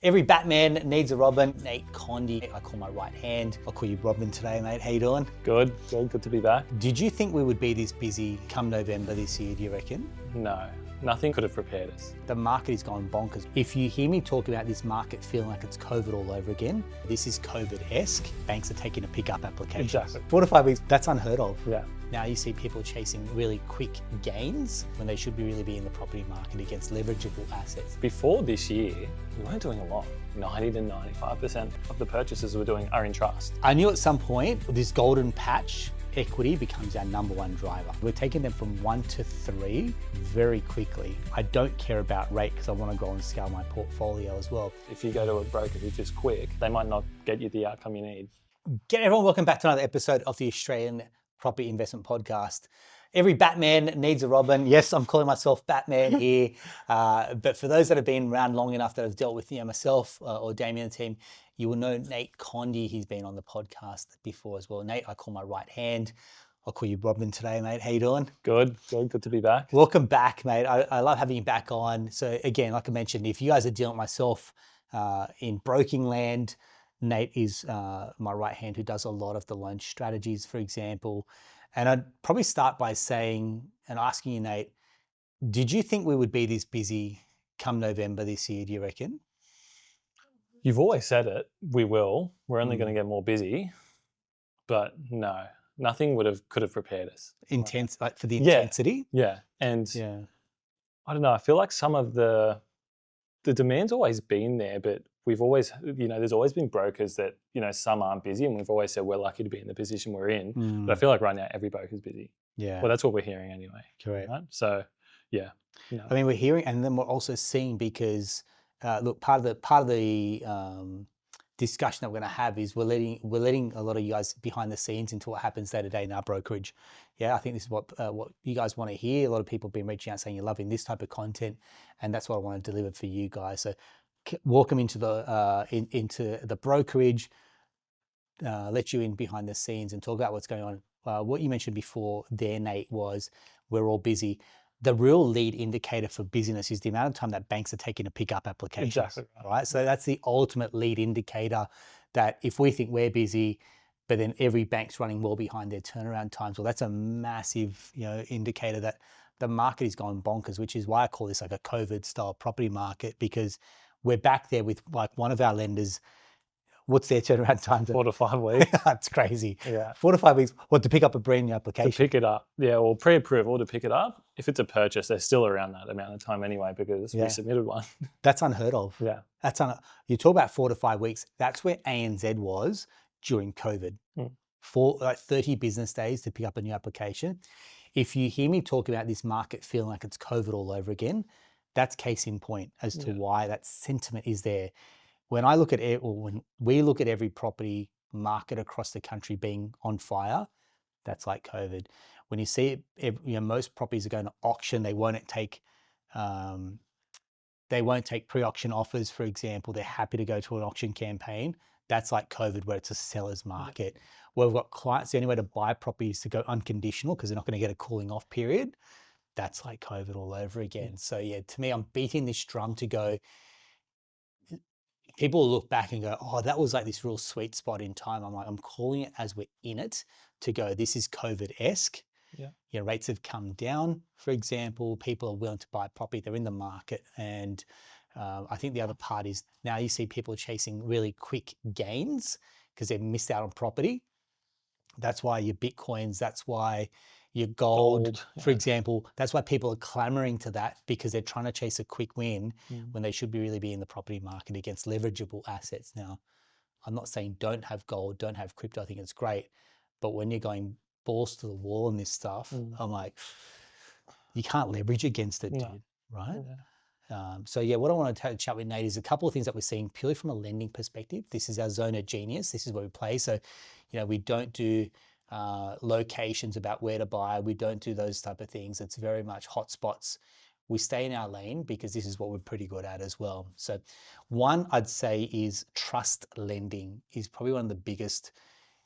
Every Batman needs a Robin. Nate Condie, I call my right hand. I'll call you Robin today, mate. How you doing? Good to be back. Did you think we would be this busy come November this year, do you reckon? No, nothing could have prepared us. The market is going bonkers. If you hear me talk about this market feeling like it's COVID all over again, this is COVID-esque. Banks are taking a pick-up application. Exactly. 4 to 5 weeks, that's unheard of. Yeah. Now you see people chasing really quick gains when they should be really be in the property market against leverageable assets. Before this year, we weren't doing a lot. 90 to 95% of the purchases we're doing are in trust. I knew at some point this golden patch equity becomes our number one driver. We're taking them from 1 to 3 very quickly. I don't care about rate because I want to go and scale my portfolio as well. If you go to a broker who's just quick, they might not get you the outcome you need. G'day everyone, welcome back to another episode of the Australian Property Investment Podcast. Every Batman needs a Robin. Yes, I'm calling myself Batman here. But for those that have been around long enough that have dealt with myself or Damien and the team, you will know Nate Condie. He's been on the podcast before as well. Nate, I call my right hand. I'll call you Robin today, mate. How you doing? Good to be back. Welcome back, mate. I love having you back on. So again, like I mentioned, if you guys are dealing with myself in broking land, Nate is my right hand who does a lot of the loan strategies, for example. And I'd probably start by saying and asking you, Nate, did you think we would be this busy come November this year, do you reckon? You've always said it, we will. We're only going to get more busy. But no, nothing could have prepared us. Like for the intensity? Yeah. And I don't know, I feel like some of the demand's always been there, but we've always, there's always been brokers that, some aren't busy, and we've always said we're lucky to be in the position we're in. But I feel like right now every broker's busy. Yeah. Well, that's what we're hearing anyway. Correct. Right? So, yeah. No. I mean, we're hearing, and then we're also seeing because, look, part of the discussion that we're going to have is we're letting a lot of you guys behind the scenes into what happens day to day in our brokerage. Yeah, I think this is what you guys want to hear. A lot of people have been reaching out saying you're loving this type of content, and that's what I want to deliver for you guys. So welcome into the brokerage, let you in behind the scenes and talk about what's going on. What you mentioned before there, Nate, was we're all busy. The real lead indicator for busyness is the amount of time that banks are taking to pick up applications. Exactly. Right? So that's the ultimate lead indicator that if we think we're busy, but then every bank's running well behind their turnaround times, well, that's a massive, indicator that the market is going bonkers, which is why I call this like a COVID style property market, because we're back there with like one of our lenders. What's their turnaround time? 4 to 5 weeks. That's crazy. Yeah. 4 to 5 weeks. What, to pick up a brand new application? To pick it up. Yeah, well, pre-approval to pick it up. If it's a purchase, they're still around that amount of time anyway because we submitted one. That's unheard of. Yeah. You talk about 4 to 5 weeks. That's where ANZ was during COVID. 30 business days to pick up a new application. If you hear me talk about this market feeling like it's COVID all over again, that's case in point as to why that sentiment is there. When I look at it, or when we look at every property market across the country being on fire, that's like COVID. When you see it, most properties are going to auction. They won't take pre-auction offers, for example. They're happy to go to an auction campaign. That's like COVID, where it's a seller's market. Where we've got clients, the only way to buy properties to go unconditional because they're not going to get a cooling off period. That's like COVID all over again. So yeah, to me, I'm beating this drum to go. People will look back and go, oh, that was like this real sweet spot in time. I'm calling it as we're in it to go, this is COVID-esque. Yeah. Rates have come down, for example. People are willing to buy property. They're in the market. And I think the other part is now you see people chasing really quick gains because they've missed out on property. That's why your Bitcoins, that's why your gold, for example, that's why people are clamoring to that because they're trying to chase a quick win when they should really be in the property market against leverageable assets. Now, I'm not saying don't have gold, don't have crypto. I think it's great. But when you're going balls to the wall on this stuff, I'm like, you can't leverage against it, dude, right? Yeah. What I want to chat with Nate is a couple of things that we're seeing purely from a lending perspective. This is our zone of genius. This is where we play. So, we don't do locations about where to buy. We don't do those type of things. It's very much hotspots. We stay in our lane because this is what we're pretty good at as well. So one I'd say is trust lending is probably one of the biggest.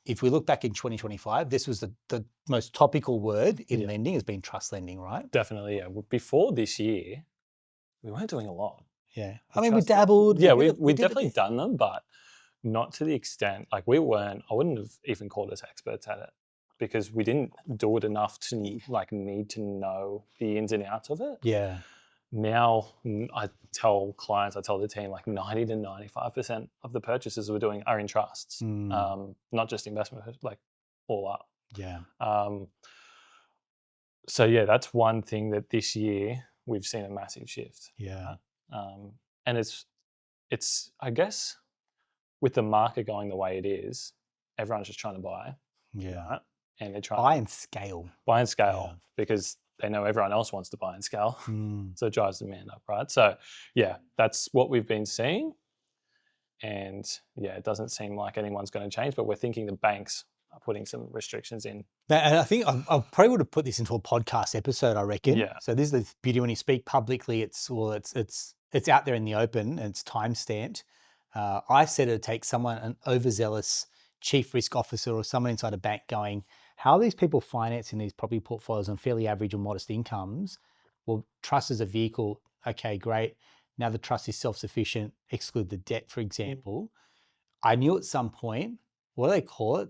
If we look back in 2025, this was the most topical word in lending has been trust lending, right? Definitely, yeah. Before this year, we weren't doing a lot. Yeah. I mean, we dabbled. Yeah, we we've did a definitely bit. done them, but not to the extent, like I wouldn't have even called us experts at it because we didn't do it enough to like need to know the ins and outs of it. Yeah. Now I tell the team like 90 to 95% of the purchases we're doing are in trusts, not just investment, like all up. Yeah. So yeah, that's one thing that this year we've seen a massive shift. Yeah. And it's I guess with the market going the way it is, everyone's just trying to buy. Yeah. Right? And they're trying Buy and scale. because they know everyone else wants to buy and scale. Mm. So it drives demand up, right? So yeah, that's what we've been seeing. And yeah, it doesn't seem like anyone's going to change, but we're thinking the banks are putting some restrictions in. And I think I probably would have put this into a podcast episode, I reckon. Yeah. So this is the beauty when you speak publicly, it's out there in the open and it's time stamped. I said it'd take someone, an overzealous chief risk officer or someone inside a bank going, how are these people financing these property portfolios on fairly average or modest incomes? Well, trust as a vehicle, okay, great. Now the trust is self-sufficient, exclude the debt, for example. I knew at some point, what do they call it?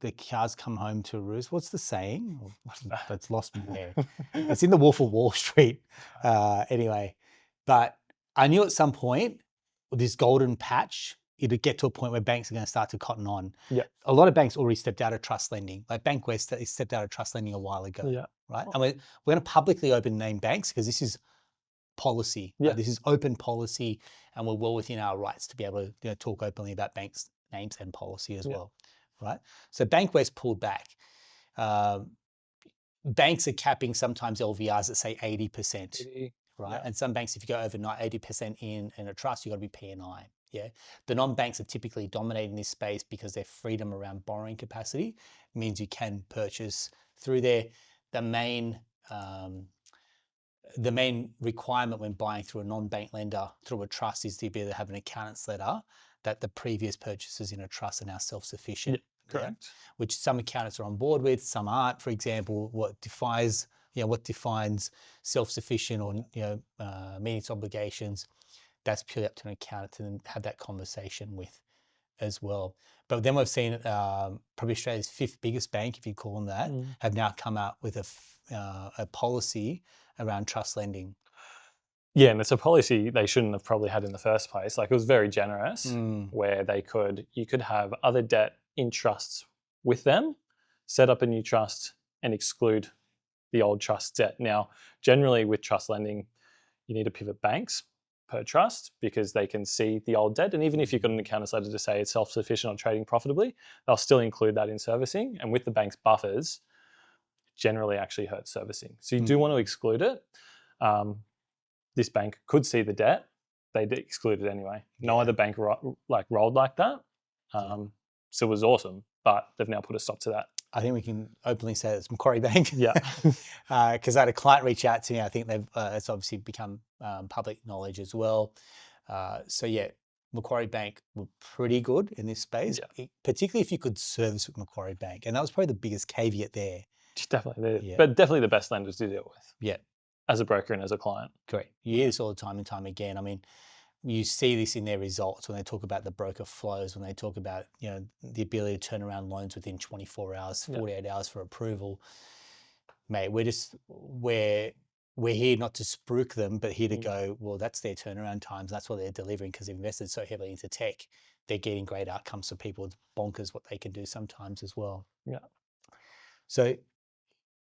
The cows come home to roost. What's the saying? That's lost me there. It's in the Wolf of Wall Street. Anyway, but I knew at some point this golden patch, it'd get to a point where banks are going to start to cotton on. Yeah. A lot of banks already stepped out of trust lending. Like Bankwest stepped out of trust lending a while ago. Yeah. Right. And we're going to publicly open name banks because this is policy. Yeah. This is open policy, and we're well within our rights to be able to talk openly about banks' names and policy as well. Right. So Bankwest pulled back. Banks are capping sometimes LVRs at say 80%. Right. Yeah. And some banks, if you go over 80% in a trust, you've got to be P&I. Yeah. The non-banks are typically dominating this space because their freedom around borrowing capacity means you can purchase through there. The main requirement when buying through a non-bank lender through a trust is the ability to have an accountant's letter that the previous purchases in a trust are now self-sufficient. Yeah, correct. Yeah? Which some accountants are on board with, some aren't. For example, what defines self-sufficient or meeting its obligations, that's purely up to an accountant to then have that conversation with as well. But then we've seen probably Australia's fifth biggest bank, if you call them that, have now come out with a policy around trust lending. Yeah, and it's a policy they shouldn't have probably had in the first place. Like it was very generous where you could have other debt in trusts with them, set up a new trust and exclude the old trust debt. Now, generally with trust lending, you need to pivot banks per trust because they can see the old debt. And even if you've got an accountant's letter to say it's self-sufficient or trading profitably, they'll still include that in servicing. And with the bank's buffers, it generally actually hurts servicing. So you do want to exclude it. This bank could see the debt. They exclude it anyway. No other bank rolled like that. So it was awesome, but they've now put a stop to that. I think we can openly say it's Macquarie Bank. Yeah. Because I had a client reach out to me. I think it's obviously become public knowledge as well. So yeah, Macquarie Bank were pretty good in this space, particularly if you could service with Macquarie Bank. And that was probably the biggest caveat there. Definitely. But definitely the best lenders to deal with. Yeah. As a broker and as a client. Correct. You hear this all the time and time again. I mean, you see this in their results when they talk about the broker flows, when they talk about, the ability to turn around loans within 24 hours, 48 hours for approval. Mate, we're here not to spruik them, but here to go, well, that's their turnaround times. That's what they're delivering because they've invested so heavily into tech. They're getting great outcomes for people. It's bonkers what they can do sometimes as well. Yeah. So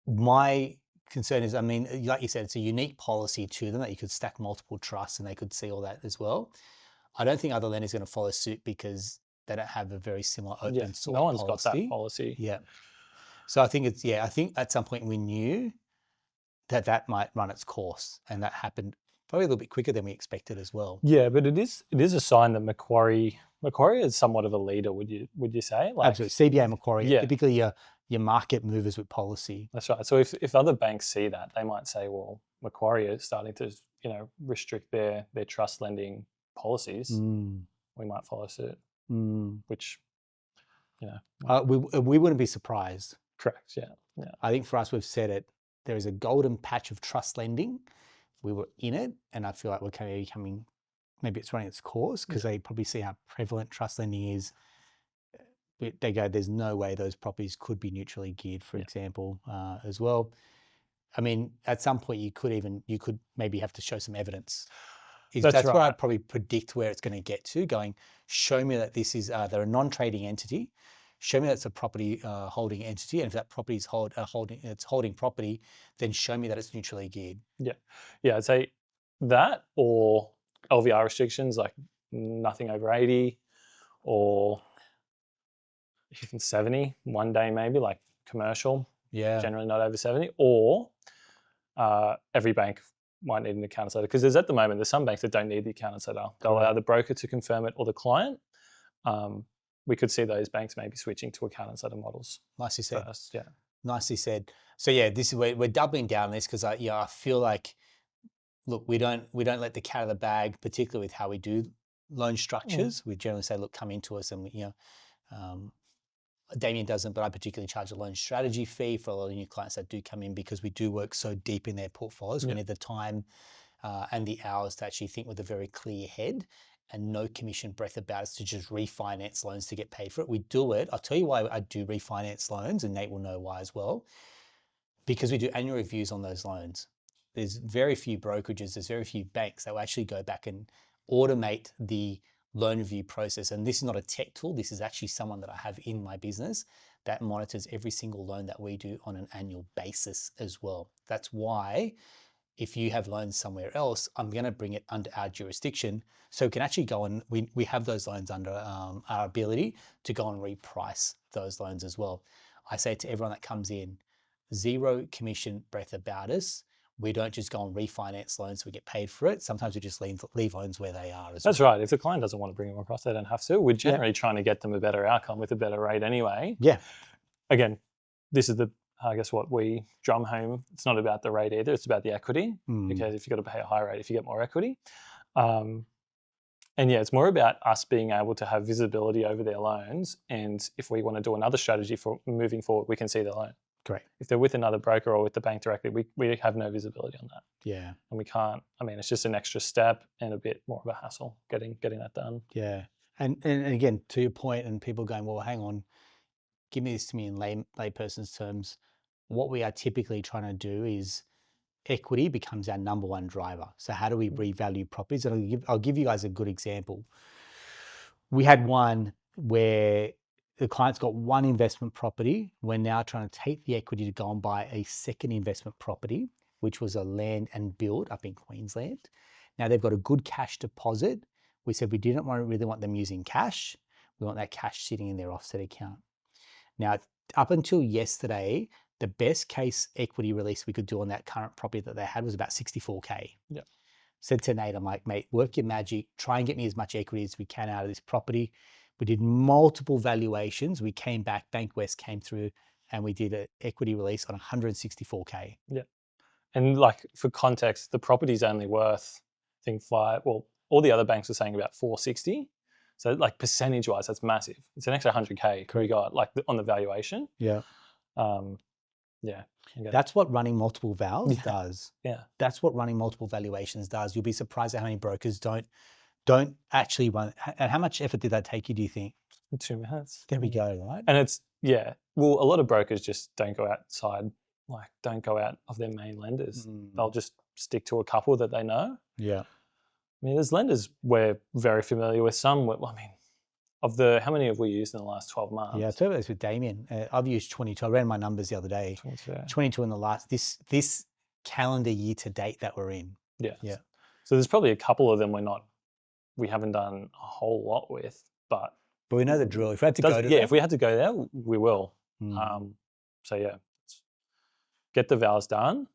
my concern is, I mean, like you said, it's a unique policy to them that you could stack multiple trusts and they could see all that as well. I don't think other lenders are going to follow suit because they don't have a very similar open source policy. No one's got that policy. Yeah. So I think I think at some point we knew that might run its course, and that happened probably a little bit quicker than we expected as well. Yeah, but it is a sign that Macquarie is somewhat of a leader, would you say? Absolutely. CBA Macquarie, typically your market movers with policy. That's right. So if other banks see that, they might say, well, Macquarie is starting to, restrict their trust lending policies. We might follow suit, which, we wouldn't be surprised. Correct. Yeah. I think for us, we've said it, there is a golden patch of trust lending we were in it, and I feel like we're kind of becoming, maybe it's running its course because they probably see how prevalent trust lending is. They go, there's no way those properties could be neutrally geared, for example, as well. I mean, at some point you could maybe have to show some evidence. That's right. where I'd probably predict where it's going to get to, going, show me that this is, they're a non-trading entity. Show me that's a property holding entity. And if that property is holding property, then show me that it's neutrally geared. Yeah. Yeah, I'd say that, or LVR restrictions, like nothing over 80, or even 70 one day maybe, like commercial. Yeah. Generally not over 70, or every bank might need an account setter, because at the moment there's some banks that don't need the account setter. They'll allow the broker to confirm it or the client. We could see those banks maybe switching to account setter models. Nicely said. First. Yeah. Nicely said. So yeah, this is we're doubling down on this because I feel like, look, we don't let the cat out of the bag, particularly with how we do loan structures. We generally say, look, come into us, and Damien doesn't, but I particularly charge a loan strategy fee for a lot of new clients that do come in, because we do work so deep in their portfolios. We need the time and the hours to actually think with a very clear head, and no commission breath about us to just refinance loans to get paid for it. We do it. I'll tell you why I do refinance loans, and Nate will know why as well, because we do annual reviews on those loans. There's very few brokerages, there's very few banks that will actually go back and automate the loan review process. And this is not a tech tool. This is actually someone that I have in my business that monitors every single loan that we do on an annual basis as well. That's why if you have loans somewhere else, I'm going to bring it under our jurisdiction, so we can actually go and we have those loans under our ability to go and reprice those loans as well. I say to everyone that comes in, zero commission breath about us. We don't just go and refinance loans so we get paid for it. Sometimes we just leave loans where they are as well. That's right. If the client doesn't want to bring them across, they don't have to. We're generally trying to get them a better outcome with a better rate anyway. Yeah. Again, this is I guess what we drum home. It's not about the rate either. It's about the equity. Because if you've got to pay a high rate, if you get more equity. And yeah, it's more about us being able to have visibility over their loans. And if we want to do another strategy for moving forward, we can see their loan. Great. If they're with another broker or with the bank directly, we have no visibility on that. Yeah. And we can't, it's just an extra step and a bit more of a hassle getting that done. Yeah. And again, to your point, and people going, well, hang on, give me this to me in layperson's terms. What we are typically trying to do is equity becomes our number one driver. So how do we revalue properties? And I'll give you guys a good example. We had one where the client's got one investment property. We're now trying to take the equity to go and buy a second investment property, which was a land and build up in Queensland. Now they've got a good cash deposit. We said we didn't really want them using cash. We want that cash sitting in their offset account. Now, up until yesterday, the best case equity release we could do on that current property that they had was about 64K. Yeah. Said to Nate, I'm like, mate, work your magic. Try and get me as much equity as we can out of this property. We did multiple valuations. We came back, Bankwest came through, and we did an equity release on 164K. Yeah. And like for context, the property's only worth, I think all the other banks were saying about 460. So like percentage wise, that's massive. It's an extra 100K we got like on the valuation. Yeah. Yeah. That's what running multiple vals does. Yeah. That's what running multiple valuations does. You'll be surprised at how many brokers don't actually run. And how much effort did that take you, do you think? 2 minutes. There we go, right? And it's, well, a lot of brokers just don't go outside, like don't go out of their main lenders. They'll just stick to a couple that they know. Yeah. There's lenders we're very familiar with. Some, how many have we used in the last 12 months? Yeah, I told you this with Damien. I've used 22. I ran my numbers the other day. 22 in the last, this calendar year to date that we're in. Yeah. Yeah. So there's probably a couple of them we haven't done a whole lot with, but we know the drill. If we had to go to if we had to go there, we will. So yeah, get the vals done,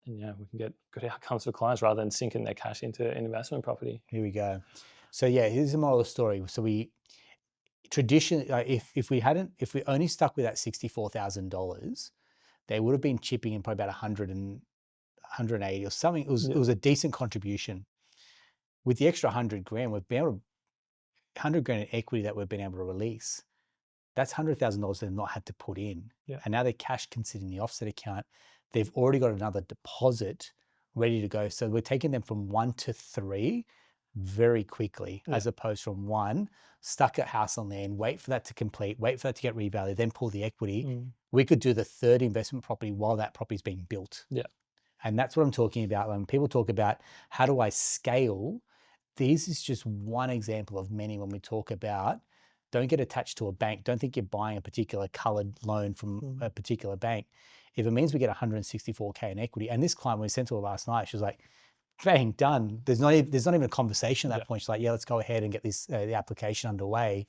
and we can get good outcomes for clients rather than sinking their cash into an investment property. Here we go. So yeah, here's the moral of the story. So we traditionally, if we only stuck with that $64,000, they would have been chipping in probably about 100 and 180 or something. It was a decent contribution. With the extra 100 grand, we've been able to 100 grand in equity that we've been able to release. That's $100,000 they've not had to put in. Yeah. And now their cash can sit in the offset account. They've already got another deposit ready to go. So we're taking them from 1 to 3 very quickly, as opposed from 1, stuck at house on land, wait for that to complete, wait for that to get revalued, then pull the equity. We could do the third investment property while that property is being built. Yeah. And that's what I'm talking about. When people talk about how do I scale, this is just one example of many when we talk about don't get attached to a bank. Don't think you're buying a particular colored loan from a particular bank. If it means we get 164K in equity, and this client, when we sent to her last night, she was like, bang, done. There's not even a conversation at that point. She's like, yeah, let's go ahead and get this the application underway.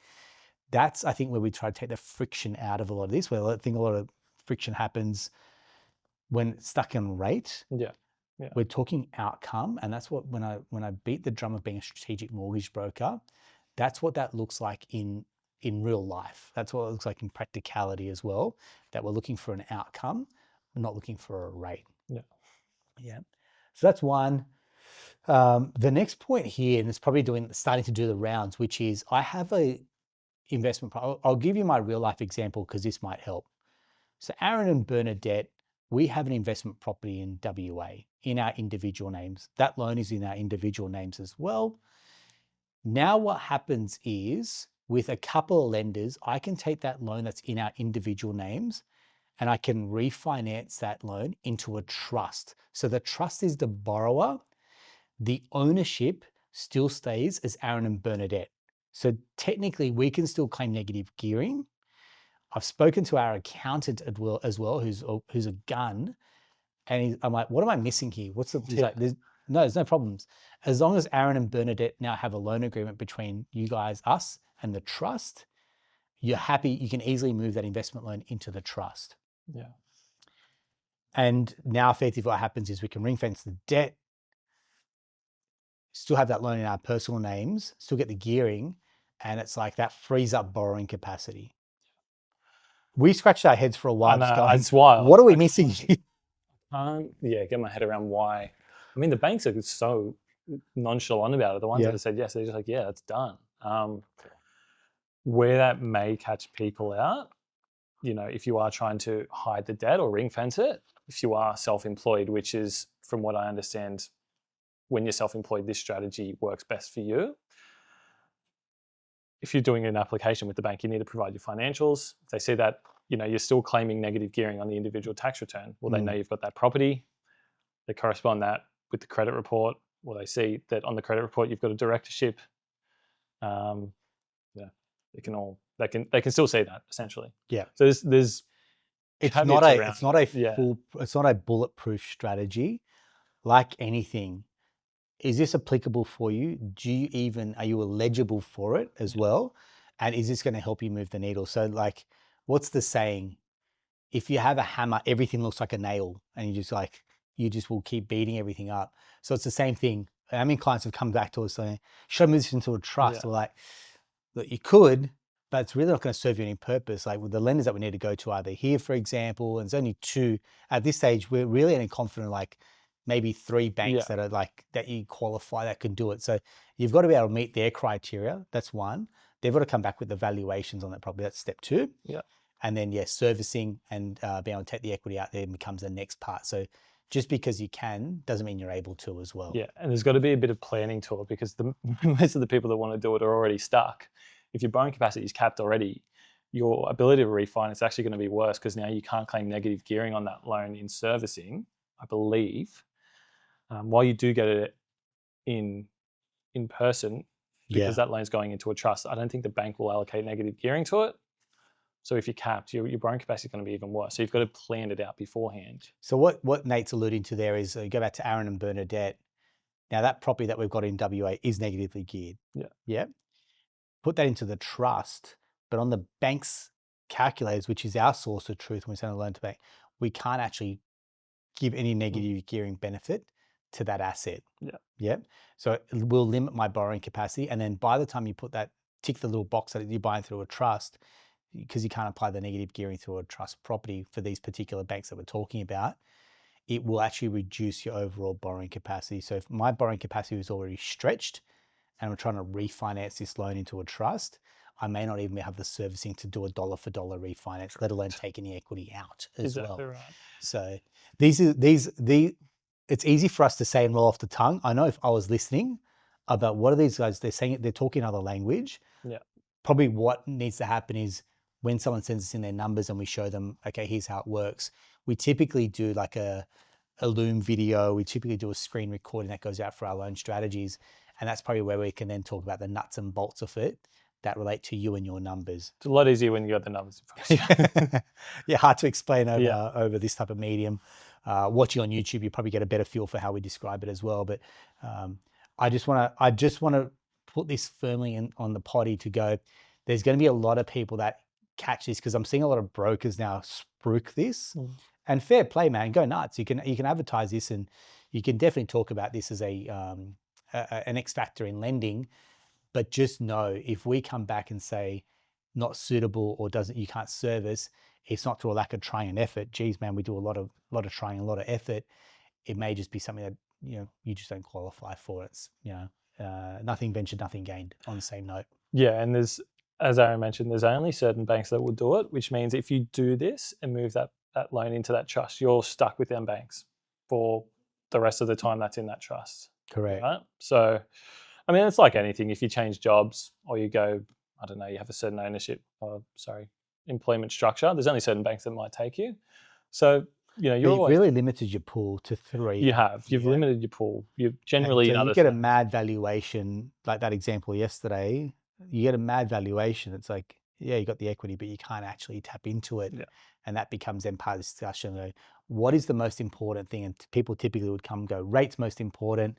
That's, I think, where we try to take the friction out of a lot of this, where I think a lot of friction happens when it's stuck in rate. Yeah. We're talking outcome, and that's what when I beat the drum of being a strategic mortgage broker, that's what that looks like in real life. That's what it looks like in practicality as well, that we're looking for an outcome, we're not looking for a rate. Yeah. So that's one. The next point here, and it's probably starting to do the rounds, which is I have a investment. I'll give you my real life example because this might help. So Aaron and Bernadette, we have an investment property in WA in our individual names. That loan is in our individual names as well. Now what happens is with a couple of lenders, I can take that loan that's in our individual names and I can refinance that loan into a trust. So the trust is the borrower. The ownership still stays as Aaron and Bernadette. So technically we can still claim negative gearing. I've spoken to our accountant as well, who's a gun, and I'm like, what am I missing here? He's like, there's no problems. As long as Aaron and Bernadette now have a loan agreement between you guys, us, and the trust, you're happy, you can easily move that investment loan into the trust. Yeah. And now effectively what happens is we can ring fence the debt, still have that loan in our personal names, still get the gearing, and it's like that frees up borrowing capacity. We scratched our heads for a while. It's wild. What are we missing here? Get my head around why. I mean, the banks are so nonchalant about it. The ones that have said yes, they're just like, yeah, it's done. Where that may catch people out, if you are trying to hide the debt or ring fence it, if you are self-employed, which is, from what I understand, when you're self-employed, this strategy works best for you. If you're doing an application with the bank, you need to provide your financials. If they see that, you're still claiming negative gearing on the individual tax return, well, they know you've got that property. They correspond that with the credit report. Well, they see that on the credit report, you've got a directorship. They can still see that essentially. Yeah. So there's it's not a bulletproof strategy. Like anything, is this applicable for you? Are you eligible for it as well? And is this going to help you move the needle? So like, what's the saying? If you have a hammer, everything looks like a nail, and you just will keep beating everything up. So it's the same thing. I mean, clients have come back to us saying, should I move this into a trust? We're like, look, you could, but it's really not going to serve you any purpose. Like with the lenders that we need to go to are they here, for example, and there's only 2 at this stage. We're really only confident like maybe 3 banks that are like that you qualify that can do it. So you've got to be able to meet their criteria. That's one. They've got to come back with the valuations on that property. That's step 2. Yeah. And then servicing and being able to take the equity out there becomes the next part. So just because you can doesn't mean you're able to as well. Yeah, and there's got to be a bit of planning to it because most of the people that want to do it are already stuck. If your borrowing capacity is capped already, your ability to refinance is actually going to be worse because now you can't claim negative gearing on that loan in servicing, I believe. While you do get it in person, because that loan's going into a trust, I don't think the bank will allocate negative gearing to it. So if you're capped, your borrowing capacity is going to be even worse. So you've got to plan it out beforehand. So what Nate's alluding to there is go back to Aaron and Bernadette. Now that property that we've got in WA is negatively geared. Yeah. Yeah. Put that into the trust, but on the bank's calculators, which is our source of truth when we send a loan to bank, we can't actually give any negative gearing benefit to that asset. Yeah. Yeah. So it will limit my borrowing capacity. And then by the time you tick the little box that you're buying through a trust, because you can't apply the negative gearing through a trust property for these particular banks that we're talking about, it will actually reduce your overall borrowing capacity. So if my borrowing capacity was already stretched and we're trying to refinance this loan into a trust, I may not even have the servicing to do a dollar for dollar refinance, let alone take any equity out as well. Right. So these it's easy for us to say and roll off the tongue. I know if I was listening about what are these guys, they're saying, they're talking another language. Yeah. Probably what needs to happen is when someone sends us in their numbers and we show them, okay, here's how it works. We typically do like a Loom video. We typically do a screen recording that goes out for our own strategies. And that's probably where we can then talk about the nuts and bolts of it that relate to you and your numbers. It's a lot easier when you got the numbers in front of you. Yeah, hard to explain over this type of medium. Watching on YouTube, you probably get a better feel for how we describe it as well. But I just want to put this firmly on the potty to go. There's going to be a lot of people that catch this because I'm seeing a lot of brokers now spruik this. And fair play, man, go nuts. You can advertise this, and you can definitely talk about this as an X factor in lending. But just know if we come back and say not suitable or you can't service, it's not through a lack of trying and effort. Geez, man, we do a lot of trying, a lot of effort. It may just be something that you just don't qualify for. It's nothing ventured, nothing gained. On the same note. Yeah, and there's, as Aaron mentioned, there's only certain banks that will do it, which means if you do this and move that loan into that trust, you're stuck with them banks for the rest of the time that's in that trust. Correct. Right? So, I mean, it's like anything. If you change jobs or you go, I don't know, you have a certain employment structure, there's only certain banks that might take you. So, you've really limited your pool to 3. You've limited your pool. You've generally, so you get a mad valuation, like that example yesterday. You get a mad valuation. It's like, yeah, you got the equity, but you can't actually tap into it. Yeah. And that becomes then part of the discussion. What is the most important thing? And people typically would come and go, rate's most important.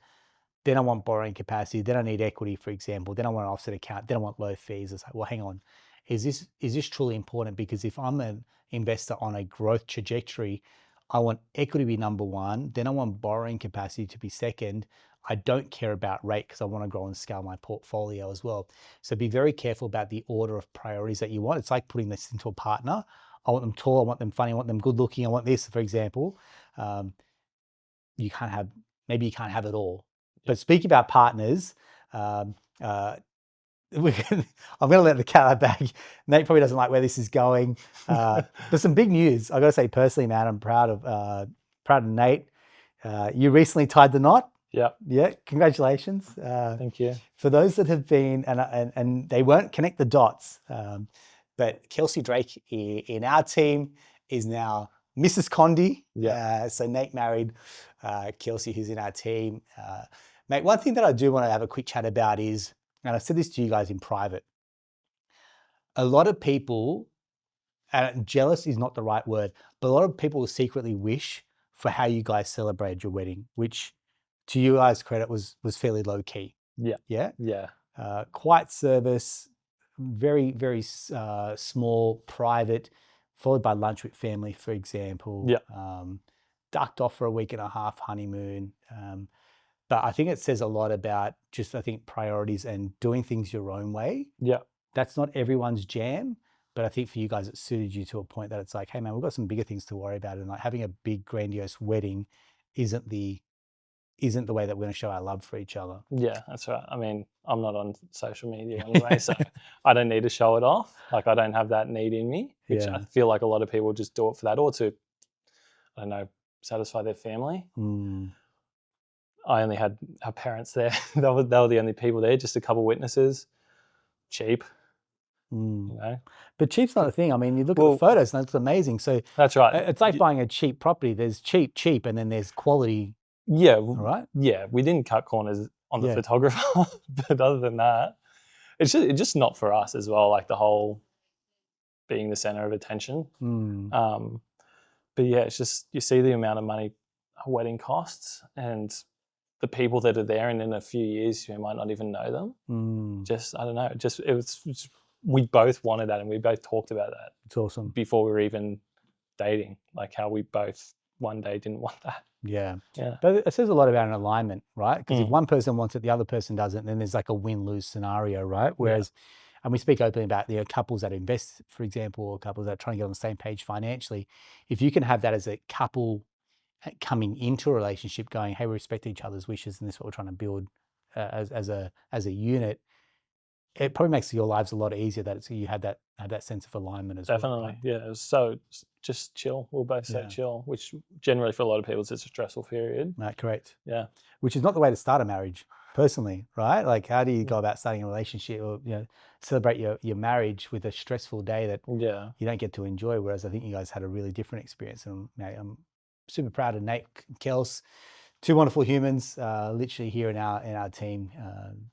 Then I want borrowing capacity. Then I need equity, for example. Then I want an offset account. Then I want low fees. It's like, well, hang on. Is this truly important? Because if I'm an investor on a growth trajectory, I want equity to be number 1. Then I want borrowing capacity to be second. I don't care about rate because I want to grow and scale my portfolio as well. So be very careful about the order of priorities that you want. It's like putting this into a partner. I want them tall. I want them funny. I want them good looking. I want this, for example. You can't have it all. But speaking about partners, I'm going to let the cat out of the bag. Nate probably doesn't like where this is going. There's some big news. I got to say personally, man, I'm proud of Nate. You recently tied the knot. Yeah. Congratulations. Thank you. For those that have been, and they won't connect the dots, but Kelsey Drake in our team is now Mrs. Condie. Yeah. So Nate married Kelsey, who's in our team. Mate, one thing that I do want to have a quick chat about is, and I said this to you guys in private, a lot of people, and jealous is not the right word, but a lot of people secretly wish for how you guys celebrated your wedding, which to you guys' credit was fairly low key. Yeah. Yeah? Yeah. Quiet service, very, very small, private, followed by lunch with family, for example. Yeah. Ducked off for a week and a half honeymoon. But I think it says a lot about just, I think, priorities and doing things your own way. Yeah. That's not everyone's jam, but I think for you guys, it suited you to a point that it's like, hey man, we've got some bigger things to worry about. And like having a big grandiose wedding isn't the way that we're going to show our love for each other. Yeah, that's right. I mean, I'm not on social media anyway, so I don't need to show it off. Like I don't have that need in me, which I feel like a lot of people just do it for that or to, I don't know, satisfy their family. I only had our parents there. They were the only people there, just a couple of witnesses. Cheap. But cheap's not a thing. I mean, you look at the photos and it's amazing. So that's right. It's like buying a cheap property. There's cheap, and then there's quality. Yeah. Right. Yeah. We didn't cut corners on the photographer, but other than that, it's just not for us as well. Like the whole being the center of attention. But yeah, it's just, you see the amount of money a wedding costs and the people that are there, and in a few years you might not even know them. I don't know. It was we both wanted that, and we both talked about that. It's awesome. Before we were even dating, like how we both one day didn't want that. Yeah. But it says a lot about an alignment, right? Because if one person wants it, the other person doesn't, then there's like a win-lose scenario, right? Whereas, and we speak openly about couples that invest, for example, or couples that are trying to get on the same page financially. If you can have that as a couple coming into a relationship going, hey, we respect each other's wishes and this is what we're trying to build as a unit, it probably makes your lives a lot easier that you had that sense of alignment as well. Definitely. Right? Yeah. It was so just chill. We'll both say Yeah. chill, which generally for a lot of people, it's a stressful period. Correct. Yeah. Which is not the way to start a marriage, personally, right? Like, how do you go about starting a relationship or, celebrate your marriage with a stressful day that Yeah. you don't get to enjoy? Whereas I think you guys had a really different experience. And I'm super proud of Nate and Kels, two wonderful humans, literally here in our team,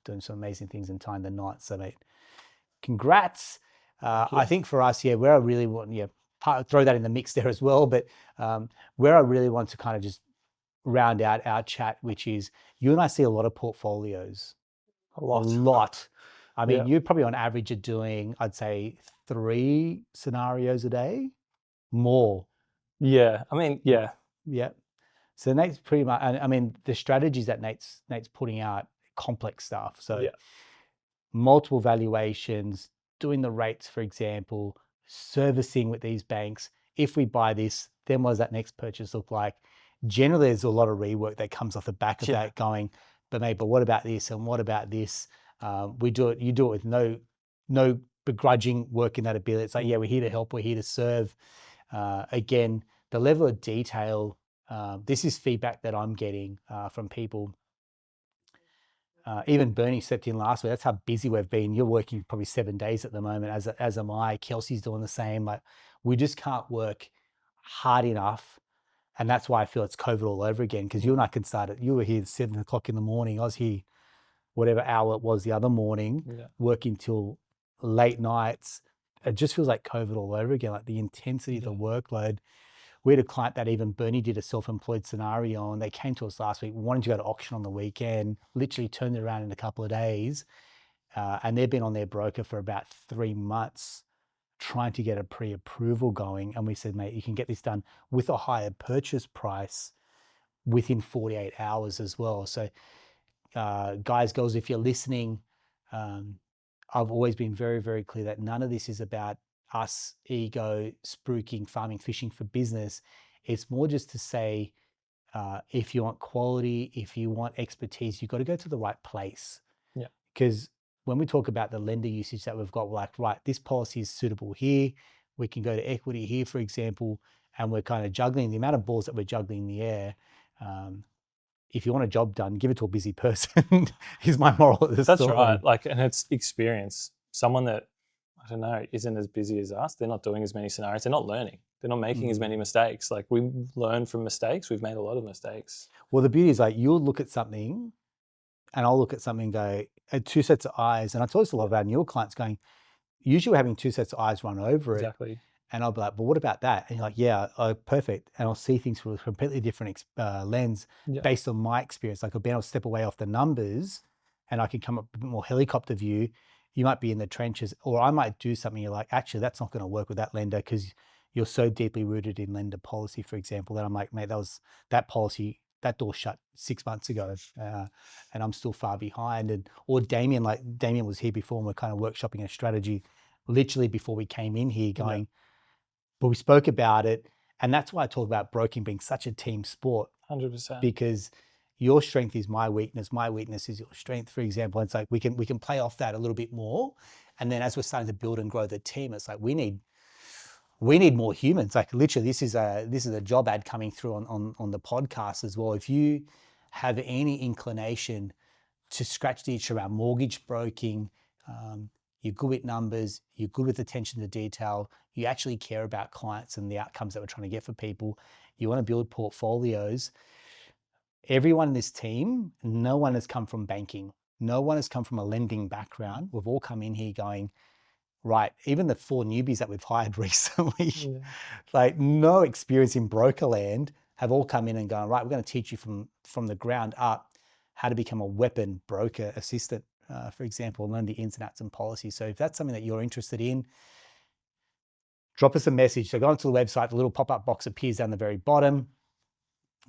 doing some amazing things and tying the knot. So, mate, congrats. I think for us, where I really want, throw that in the mix there as well. But where I really want to kind of just round out our chat, which is you and I see a lot of portfolios. A lot. A lot. I mean, Yeah. you probably on average are doing, I'd say, 3 scenarios a day, more. Yeah. I mean, yeah. Yeah. So Nate's pretty much, and I mean, the strategies that Nate's putting out, complex stuff. So Yeah. multiple valuations, doing the rates, for example, servicing with these banks. If we buy this, then what does that next purchase look like? Generally, there's a lot of rework that comes off the back of that going, but what about this? And what about this? You do it with no begrudging work in that ability. It's like, we're here to help, we're here to serve. Again, the level of detail, this is feedback that I'm getting from people. Even Bernie stepped in last week. That's how busy we've been. You're working probably 7 days at the moment, as am I. Kelsey's doing the same. Like, we just can't work hard enough. And that's why I feel it's COVID all over again. Because you and I can start it. You were here at 7 o'clock in the morning. I was here whatever hour it was the other morning, working till late nights. It just feels like COVID all over again. Like the intensity, the workload. We had a client that even Bernie did a self-employed scenario, and they came to us last week, wanted to go to auction on the weekend, literally turned it around in a couple of days. And they've been on their broker for about 3 months trying to get a pre-approval going. And we said, mate, you can get this done with a higher purchase price within 48 hours as well. So guys, girls, if you're listening, I've always been very, very clear that none of this is about us ego, spruiking, farming, fishing for business. It's more just to say, if you want quality, if you want expertise, you've got to go to the right place. Yeah. Because when we talk about the lender usage that we've got, we're like, right, this policy is suitable here. We can go to equity here, for example, and we're kind of juggling the amount of balls that we're juggling in the air. If you want a job done, give it to a busy person is my moral of the story. That's right. Like, and it's experience. Someone that, I don't know, isn't as busy as us, they're not doing as many scenarios, they're not learning. They're not making as many mistakes. Like, we learn from mistakes. We've made a lot of mistakes. Well, the beauty is, like, you'll look at something and I'll look at something and go, two sets of eyes. And I told this a lot about your clients going, usually we're having two sets of eyes run over it. Exactly. And I'll be like, but what about that? And you're like, yeah, perfect. And I'll see things through a completely different lens based on my experience. Like, I'll be able to step away off the numbers and I can come up with a bit more helicopter view. You might be in the trenches, or I might do something. You're like, actually, that's not going to work with that lender because you're so deeply rooted in lender policy, for example, that I'm like, mate, that policy, that door shut 6 months ago, and I'm still far behind. Or Damien was here before, and we're kind of workshopping a strategy literally before we came in here going, but we spoke about it. And that's why I talk about broking being such a team sport. 100%. Because your strength is my weakness. My weakness is your strength, for example. It's like we can play off that a little bit more. And then as we're starting to build and grow the team, it's like we need more humans. Like, literally, this is a job ad coming through on the podcast as well. If you have any inclination to scratch the itch around mortgage broking, you're good with numbers, you're good with attention to detail, you actually care about clients and the outcomes that we're trying to get for people, you want to build portfolios. Everyone in this team, no one has come from banking. No one has come from a lending background. We've all come in here going, right, even the 4 newbies that we've hired recently, like no experience in broker land, have all come in and gone, right, we're going to teach you from the ground up how to become a weapon broker assistant, for example, and learn the ins and outs and policies. So if that's something that you're interested in, drop us a message. So go onto the website, the little pop-up box appears down the very bottom.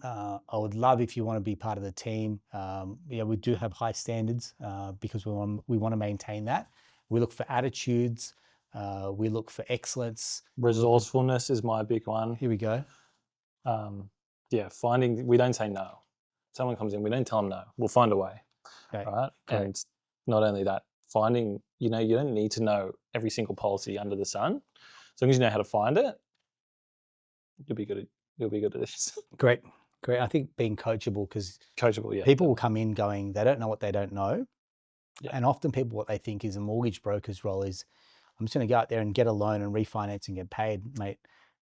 I would love if you want to be part of the team. We do have high standards because we want to maintain that. We look for attitudes. We look for excellence. Resourcefulness is my big one. Here we go. We don't say no. Someone comes in, we don't tell them no. We'll find a way, right? And not only that, finding, you don't need to know every single policy under the sun. As long as you know how to find it, You'll be good at this. Great. I think being coachable, because Coachable, yeah. people will come in going, they don't know what they don't know. Yeah. And often people, what they think is a mortgage broker's role is, I'm just going to go out there and get a loan and refinance and get paid, mate.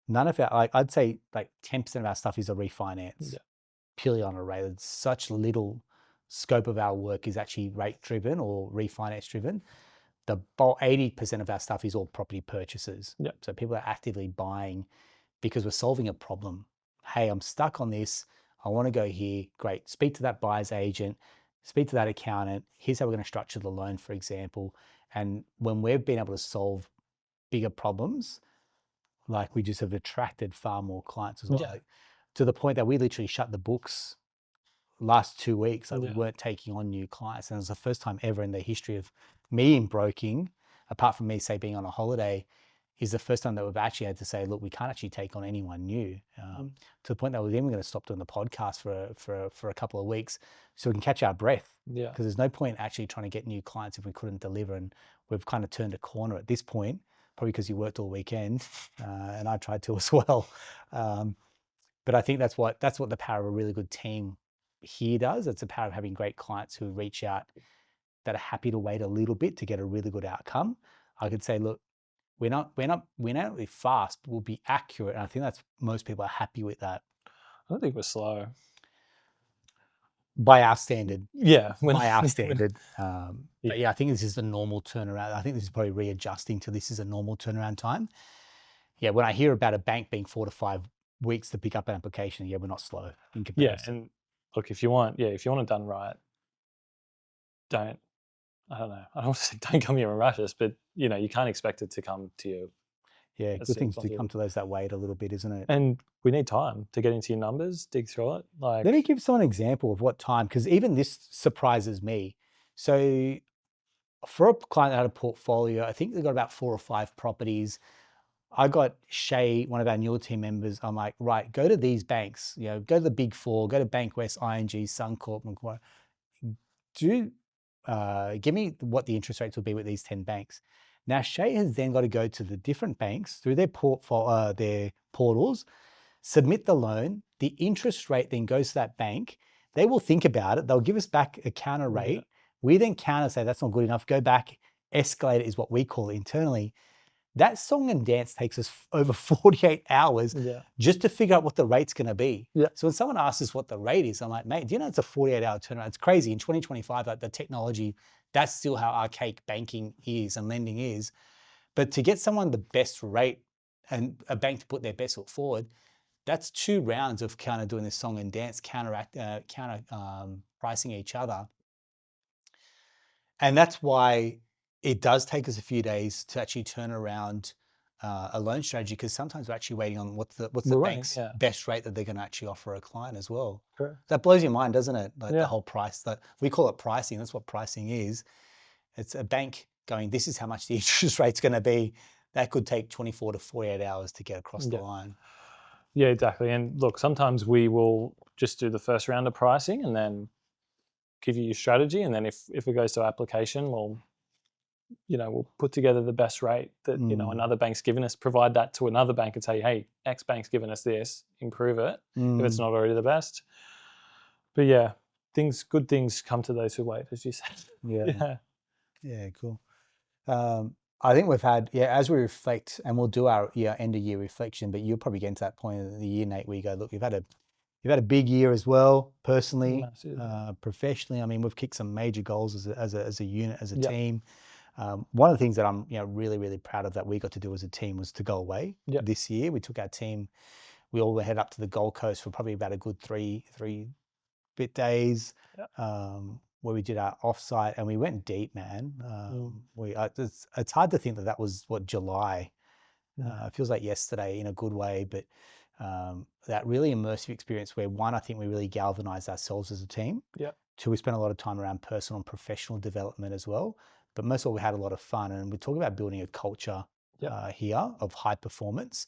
None of our, like, I'd say like 10% of our stuff is a refinance, purely on a rate. It's such little scope of our work is actually rate driven or refinance driven. The 80% of our stuff is all property purchases. So people are actively buying because we're solving a problem. Hey, I'm stuck on this. I want to go here. Great. Speak to that buyer's agent, speak to that accountant. Here's how we're going to structure the loan, for example. And when we've been able to solve bigger problems, like we just have attracted far more clients as well. Like, to the point that we literally shut the books last 2 weeks. Like we weren't taking on new clients. And it was the first time ever in the history of me in broking, apart from me, say, being on a holiday, is the first time that we've actually had to say, look, we can't actually take on anyone new, to the point that we're even going to stop doing the podcast for a couple of weeks so we can catch our breath. Because there's no point actually trying to get new clients if we couldn't deliver. And we've kind of turned a corner at this point, probably because you worked all weekend, and I tried to as well. But I think that's what the power of a really good team here does. It's the power of having great clients who reach out that are happy to wait a little bit to get a really good outcome. I could say, look, we're not really fast, but we'll be accurate. And I think that's, most people are happy with that. I don't think we're slow. By our standard. Yeah. By our standard. But yeah, I think this is the normal turnaround. I think this is probably readjusting to this is a normal turnaround time. Yeah, when I hear about a bank being 4 to 5 weeks to pick up an application, yeah, we're not slow in comparison. Yeah, and look, if you want it done right, I don't want to say don't come here and rush us, but you can't expect it to come to you. Yeah, good things to come to those that wait a little bit, isn't it? And we need time to get into your numbers, dig through it. Like, let me give someone an example of what time, because even this surprises me. So for a client that had a portfolio, I think they got about 4 or 5 properties. I got Shay, one of our newer team members. I'm like, right, go to these banks, go to the big 4, go to Bankwest, ING, Suncorp, Macquarie. Give me what the interest rates will be with these 10 banks. Now, Shay has then got to go to the different banks through their portals, submit the loan. The interest rate then goes to that bank. They will think about it. They'll give us back a counter rate. We then counter, say that's not good enough. Go back, escalate it is what we call it internally. That song and dance takes us over 48 hours just to figure out what the rate's going to be. So when someone asks us what the rate is, I'm like, mate, do you know it's a 48-hour turnaround? It's crazy. In 2025, like the technology, that's still how archaic banking is and lending is. But to get someone the best rate and a bank to put their best foot forward, that's 2 rounds of kind of doing this song and dance, counter pricing each other. And that's why it does take us a few days to actually turn around a loan strategy, because sometimes we're actually waiting on what's the bank's best rate that they're going to actually offer a client as well. Correct. That blows your mind, doesn't it? Like the whole price, we call it pricing. That's what pricing is. It's a bank going, this is how much the interest rate's going to be. That could take 24 to 48 hours to get across the line. Yeah, exactly. And look, sometimes we will just do the first round of pricing and then give you your strategy. And then if it goes to application, we'll put together the best rate that, another bank's given us, provide that to another bank and say, hey, X bank's given us this, improve it if it's not already the best. But yeah, good things come to those who wait, as you said. Yeah, cool. I think we've had, as we reflect, and we'll do our end of year reflection, but you'll probably get into that point of the year, Nate, where you go, look, you've had a big year as well, personally, professionally. I mean, we've kicked some major goals as a unit, as a team. One of the things that I'm really, really proud of that we got to do as a team was to go away this year. We took our team, we all head up to the Gold Coast for probably about a good three bit days, where we did our offsite, and we went deep, man. It's hard to think that was July. It feels like yesterday in a good way, but that really immersive experience where, one, I think we really galvanized ourselves as a team. 2, we spent a lot of time around personal and professional development as well. But most of all, we had a lot of fun, and we talk about building a culture here of high performance.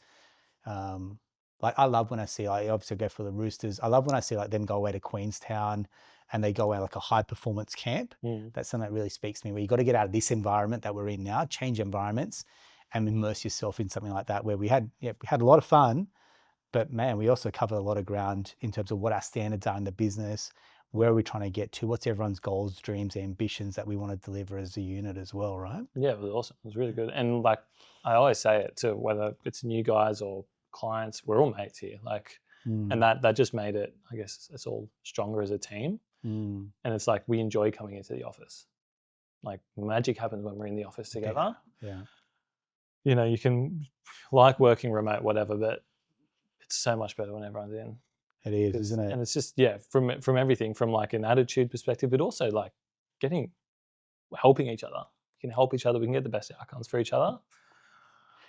Like I love when I see, I obviously go for the Roosters. I love when I see like them go away to Queenstown and they go away like a high performance camp. That's something that really speaks to me, where you got to get out of this environment that we're in now, change environments and immerse yourself in something like that, where we had a lot of fun, But man, we also cover a lot of ground in terms of what our standards are in the business, where are we trying to get to, what's everyone's goals, dreams, ambitions that we want to deliver as a unit as well, right? Yeah, it was awesome. It was really good. And like I always say it to whether it's new guys or clients, we're all mates here. Like, and that just made it, I guess, it's all stronger as a team. And it's like we enjoy coming into the office. Like magic happens when we're in the office together. Yeah. You know, you can like working remote, whatever, but it's so much better when everyone's in. It is, isn't it? And it's just, yeah, from everything, from like an attitude perspective, but also like helping each other. We can help each other. We can get the best outcomes for each other.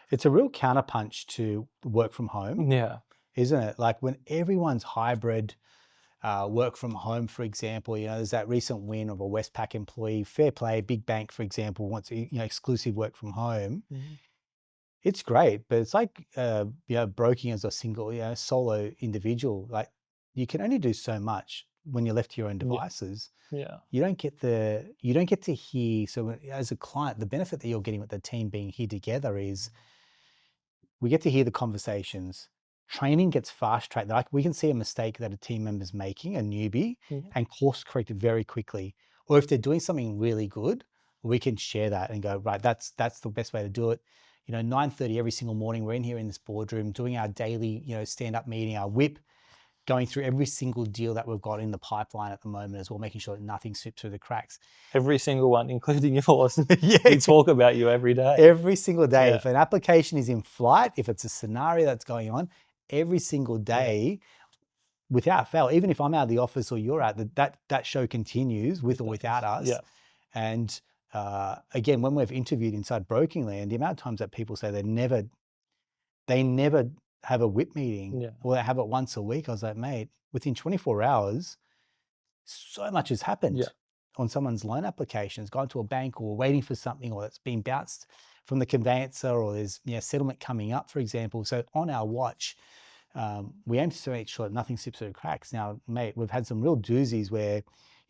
It's a real counterpunch to work from home. Yeah. Isn't it? Like when everyone's hybrid, work from home, for example, there's that recent win of a Westpac employee, fair play, big bank, for example, wants exclusive work from home. It's great, but it's like, broking as a single, solo individual. Like you can only do so much when you're left to your own devices. Yeah. You don't get to hear. So as a client, the benefit that you're getting with the team being here together is we get to hear the conversations. Training gets fast tracked. Like we can see a mistake that a team member's making, a newbie, and course correct it very quickly. Or if they're doing something really good, we can share that and go, right, that's the best way to do it. 9:30 every single morning, we're in here in this boardroom doing our daily, stand-up meeting, our whip, going through every single deal that we've got in the pipeline at the moment as well, making sure that nothing slips through the cracks. Every single one, including yours. We talk about you every day. Every single day. Yeah. If an application is in flight, if it's a scenario that's going on, every single day, without fail, even if I'm out of the office or you're out, that show continues with or without us. Yeah. And again, when we've interviewed inside Broking Land, the amount of times that people say they never have a whip meeting or they have it once a week, I was like, mate, within 24 hours, so much has happened on someone's loan application. It's gone to a bank or waiting for something, or it's been bounced from the conveyancer, or there's settlement coming up, for example. So on our watch, we aim to make sure that nothing slips through the cracks. Now, mate, we've had some real doozies where,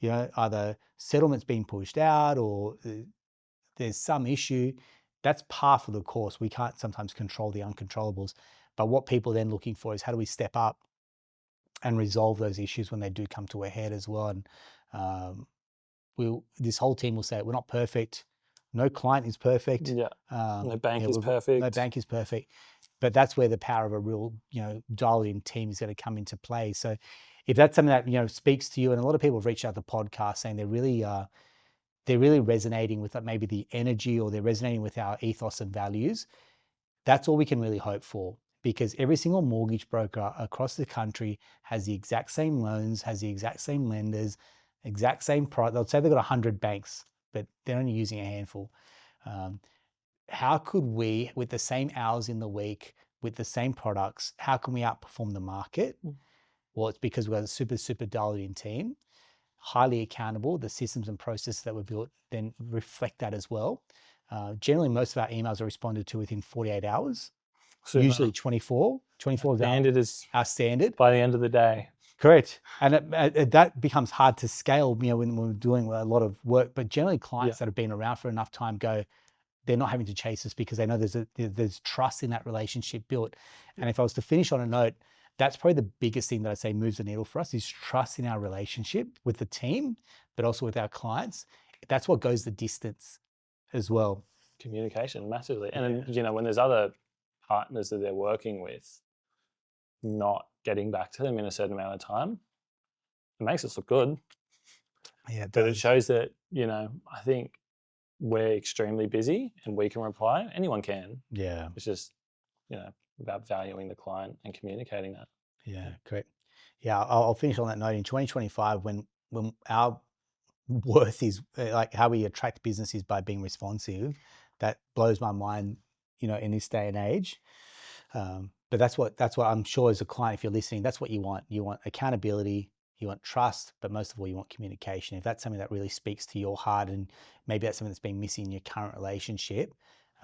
either settlement's been pushed out or there's some issue. That's par for the course. We can't sometimes control the uncontrollables. But what people are then looking for is how do we step up and resolve those issues when they do come to a head as well. And this whole team will say, we're not perfect. No client is perfect. Yeah. No bank is perfect. No bank is perfect. But that's where the power of a real, dialed-in team is going to come into play. So if that's something that, speaks to you, and a lot of people have reached out to the podcast saying they're really resonating with maybe the energy, or they're resonating with our ethos and values, that's all we can really hope for. Because every single mortgage broker across the country has the exact same loans, has the exact same lenders, exact same product. They'll say they've got 100 banks, but they're only using a handful. How could we, with the same hours in the week, with the same products, how can we outperform the market? Well, it's because we've got a super, super dialed-in team, highly accountable. The systems and processes that were built then reflect that as well. Generally, most of our emails are responded to within 48 hours. Super. Usually 24 is our standard. By the end of the day. Correct. And that becomes hard to scale, when we're doing a lot of work. But generally clients that have been around for enough time they're not having to chase us because they know there's trust in that relationship built. And if I was to finish on a note, that's probably the biggest thing that I say moves the needle for us is trust in our relationship with the team, but also with our clients. That's what goes the distance as well. Communication, massively. And then, when there's other partners that they're working with, not getting back to them in a certain amount of time, it makes us look good. Yeah, but it shows that, I think we're extremely busy and we can reply. Anyone can. Yeah. It's just, about valuing the client and communicating that. Yeah, correct. Yeah, I'll finish on that note. In 2025, when our worth is like how we attract businesses by being responsive, that blows my mind, in this day and age. But that's what I'm sure as a client, if you're listening, that's what you want. You want accountability, you want trust, but most of all, you want communication. If that's something that really speaks to your heart, and maybe that's something that's been missing in your current relationship,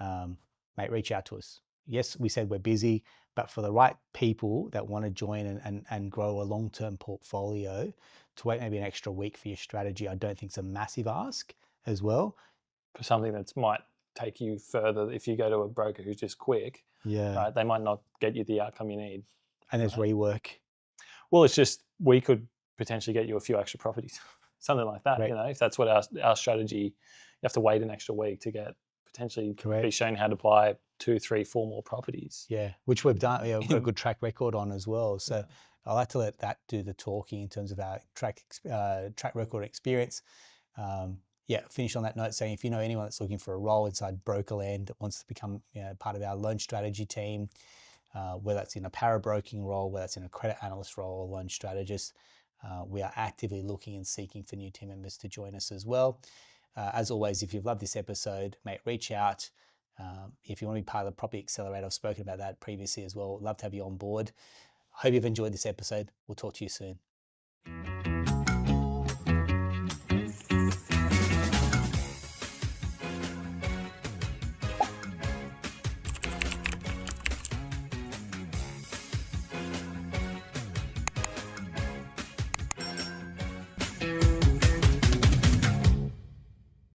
mate, reach out to us. Yes, we said we're busy, but for the right people that want to join and grow a long-term portfolio, to wait maybe an extra week for your strategy, I don't think it's a massive ask as well. For something that might take you further, if you go to a broker who's just quick, right, they might not get you the outcome you need. And there's rework. Well, it's just we could potentially get you a few extra properties, something like that. Correct. You know, if that's what our strategy, you have to wait an extra week to get potentially be shown how to buy 2, 3, 4 more properties. Yeah, which we've done. We've got a good track record on as well. So I like to let that do the talking in terms of our track record experience. Finish on that note saying if you know anyone that's looking for a role inside Brokerland that wants to become part of our loan strategy team, whether that's in a para broking role, whether that's in a credit analyst role or loan strategist, we are actively looking and seeking for new team members to join us as well. As always, if you've loved this episode, mate, reach out. If you want to be part of the Property Accelerator, I've spoken about that previously as well. Love to have you on board. Hope you've enjoyed this episode. We'll talk to you soon.